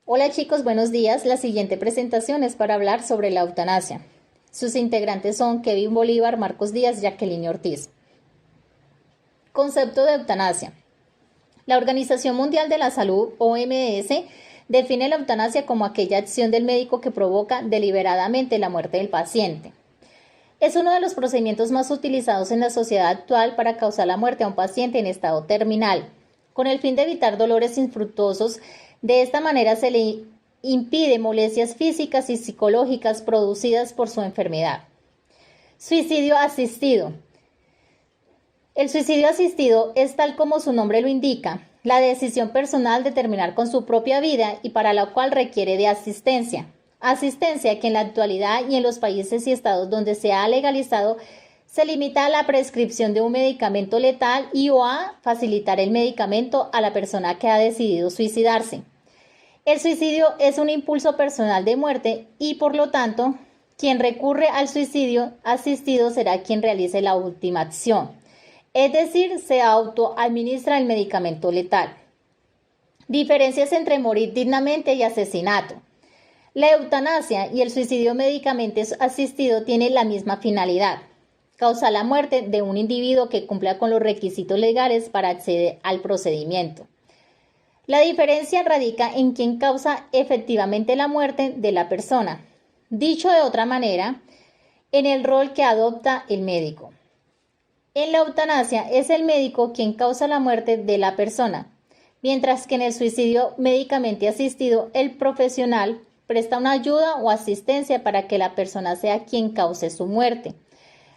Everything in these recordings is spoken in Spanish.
Hola chicos, buenos días. La siguiente presentación es para hablar sobre la eutanasia. Sus integrantes son Kevin Bolívar, Marcos Díaz, Jacqueline Ortiz. Concepto de eutanasia. La Organización Mundial de la Salud, OMS, define la eutanasia como aquella acción del médico que provoca deliberadamente la muerte del paciente. Es uno de los procedimientos más utilizados en la sociedad actual para causar la muerte a un paciente en estado terminal, con el fin de evitar dolores infructuosos. De esta manera se le impide molestias físicas y psicológicas producidas por su enfermedad. Suicidio asistido. El suicidio asistido es, tal como su nombre lo indica, la decisión personal de terminar con su propia vida y para la cual requiere de asistencia. Asistencia que en la actualidad y en los países y estados donde se ha legalizado se limita a la prescripción de un medicamento letal y o a facilitar el medicamento a la persona que ha decidido suicidarse. El suicidio es un impulso personal de muerte y, por lo tanto, quien recurre al suicidio asistido será quien realice la última acción, es decir, se autoadministra el medicamento letal. Diferencias entre morir dignamente y asesinato. La eutanasia y el suicidio medicamentoso asistido tienen la misma finalidad: causar la muerte de un individuo que cumpla con los requisitos legales para acceder al procedimiento. La diferencia radica en quién causa efectivamente la muerte de la persona. Dicho de otra manera, en el rol que adopta el médico. En la eutanasia es el médico quien causa la muerte de la persona, mientras que en el suicidio medicamente asistido el profesional presta una ayuda o asistencia para que la persona sea quien cause su muerte.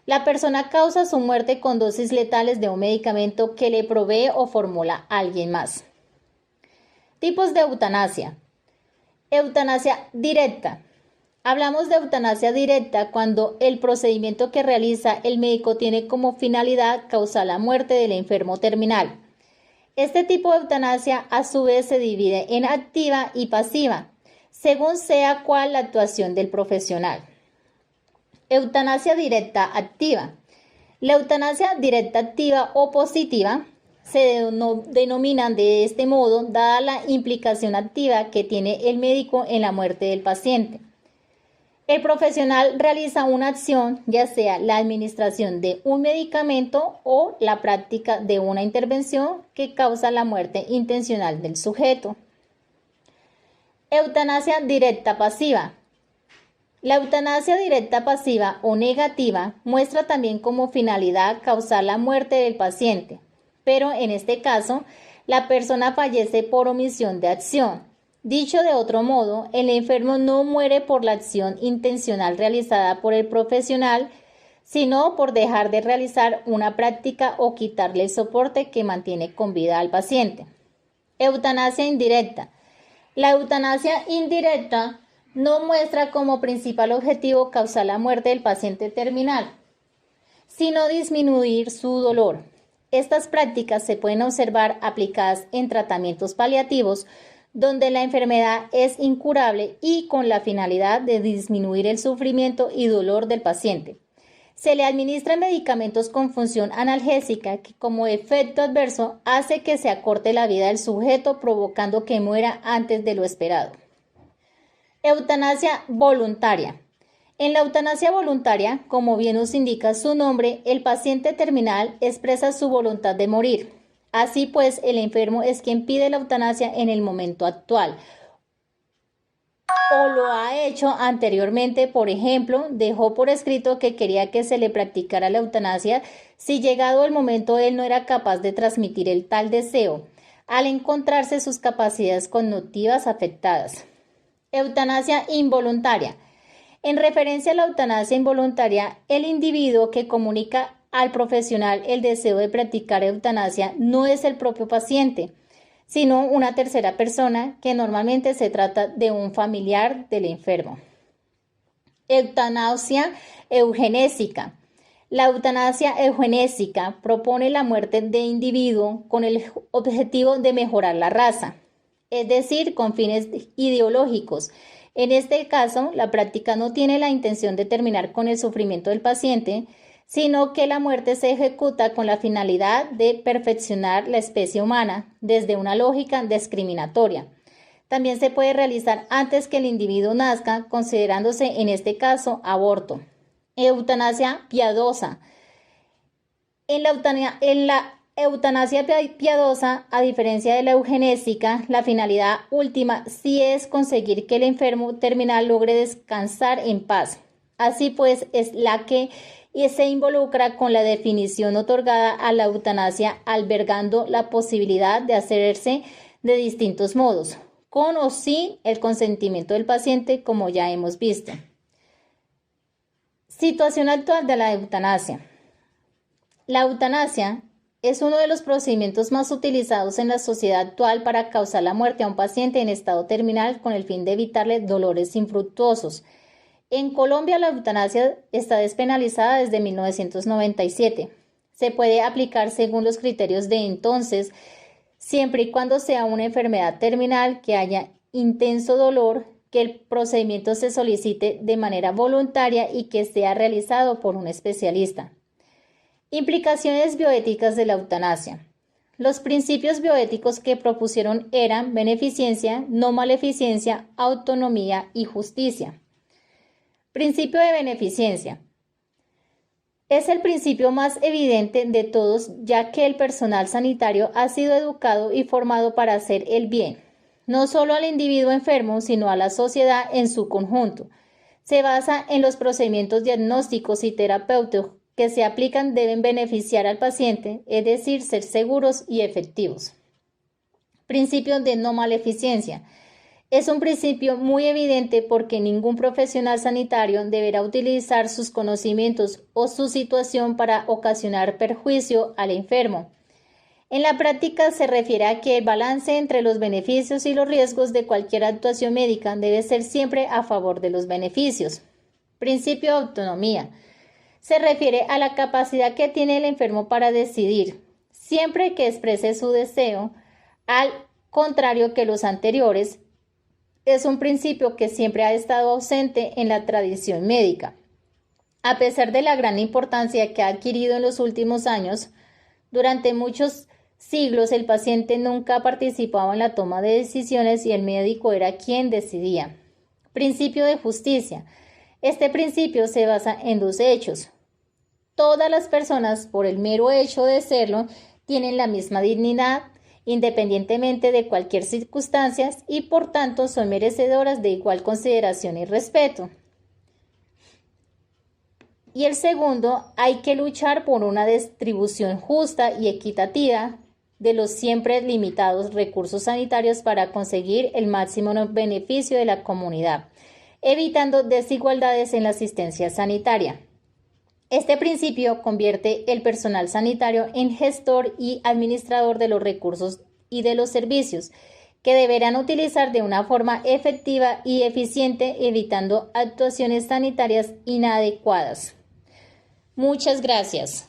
La persona causa su muerte con dosis letales de un medicamento que le provee o formula a alguien más. Tipos de eutanasia. Eutanasia directa. Hablamos de eutanasia directa cuando el procedimiento que realiza el médico tiene como finalidad causar la muerte del enfermo terminal. Este tipo de eutanasia a su vez se divide en activa y pasiva, según sea cual la actuación del profesional. Eutanasia directa activa. La eutanasia directa activa o positiva se denominan de este modo dada la implicación activa que tiene el médico en la muerte del paciente. El profesional realiza una acción, ya sea la administración de un medicamento o la práctica de una intervención que causa la muerte intencional del sujeto. Eutanasia directa pasiva. La eutanasia directa pasiva o negativa muestra también como finalidad causar la muerte del paciente, pero en este caso la persona fallece por omisión de acción. Dicho de otro modo, el enfermo no muere por la acción intencional realizada por el profesional, sino por dejar de realizar una práctica o quitarle el soporte que mantiene con vida al paciente. Eutanasia indirecta. La eutanasia indirecta no muestra como principal objetivo causar la muerte del paciente terminal, sino disminuir su dolor. Estas prácticas se pueden observar aplicadas en tratamientos paliativos, donde la enfermedad es incurable y con la finalidad de disminuir el sufrimiento y dolor del paciente. Se le administran medicamentos con función analgésica que, como efecto adverso, hace que se acorte la vida del sujeto, provocando que muera antes de lo esperado. Eutanasia voluntaria. En la eutanasia voluntaria, como bien nos indica su nombre, el paciente terminal expresa su voluntad de morir. Así pues, el enfermo es quien pide la eutanasia en el momento actual o lo ha hecho anteriormente. Por ejemplo, dejó por escrito que quería que se le practicara la eutanasia si llegado el momento él no era capaz de transmitir el tal deseo, al encontrarse sus capacidades cognitivas afectadas. Eutanasia involuntaria. En referencia a la eutanasia involuntaria, el individuo que comunica al profesional el deseo de practicar eutanasia no es el propio paciente, sino una tercera persona, que normalmente se trata de un familiar del enfermo. Eutanasia eugenésica. La eutanasia eugenésica propone la muerte de individuo con el objetivo de mejorar la raza, es decir, con fines ideológicos. En este caso, la práctica no tiene la intención de terminar con el sufrimiento del paciente, sino que la muerte se ejecuta con la finalidad de perfeccionar la especie humana desde una lógica discriminatoria. También se puede realizar antes que el individuo nazca, considerándose en este caso aborto. Eutanasia piadosa. En la eutanasia piadosa, a diferencia de la eugenésica, la finalidad última sí es conseguir que el enfermo terminal logre descansar en paz. Así pues, es la que se involucra con la definición otorgada a la eutanasia, albergando la posibilidad de hacerse de distintos modos, con o sin el consentimiento del paciente, como ya hemos visto. Situación actual de la eutanasia. La eutanasia es uno de los procedimientos más utilizados en la sociedad actual para causar la muerte a un paciente en estado terminal con el fin de evitarle dolores infructuosos. En Colombia, la eutanasia está despenalizada desde 1997. Se puede aplicar según los criterios de entonces, siempre y cuando sea una enfermedad terminal, que haya intenso dolor, que el procedimiento se solicite de manera voluntaria y que sea realizado por un especialista. Implicaciones bioéticas de la eutanasia. Los principios bioéticos que propusieron eran beneficencia, no maleficencia, autonomía y justicia. Principio de beneficencia. Es el principio más evidente de todos, ya que el personal sanitario ha sido educado y formado para hacer el bien, no solo al individuo enfermo, sino a la sociedad en su conjunto. Se basa en los procedimientos diagnósticos y terapéuticos que se aplican deben beneficiar al paciente, es decir, ser seguros y efectivos. Principio de no maleficencia. Es un principio muy evidente porque ningún profesional sanitario deberá utilizar sus conocimientos o su situación para ocasionar perjuicio al enfermo. En la práctica se refiere a que el balance entre los beneficios y los riesgos de cualquier actuación médica debe ser siempre a favor de los beneficios. Principio de autonomía. Se refiere a la capacidad que tiene el enfermo para decidir, siempre que exprese su deseo, al contrario que los anteriores. Es un principio que siempre ha estado ausente en la tradición médica. A pesar de la gran importancia que ha adquirido en los últimos años, durante muchos siglos el paciente nunca participaba en la toma de decisiones y el médico era quien decidía. Principio de justicia. Este principio se basa en dos hechos. Todas las personas, por el mero hecho de serlo, tienen la misma dignidad, independientemente de cualquier circunstancia, y por tanto son merecedoras de igual consideración y respeto. Y el segundo, hay que luchar por una distribución justa y equitativa de los siempre limitados recursos sanitarios para conseguir el máximo beneficio de la comunidad, evitando desigualdades en la asistencia sanitaria. Este principio convierte el personal sanitario en gestor y administrador de los recursos y de los servicios, que deberán utilizar de una forma efectiva y eficiente, evitando actuaciones sanitarias inadecuadas. Muchas gracias.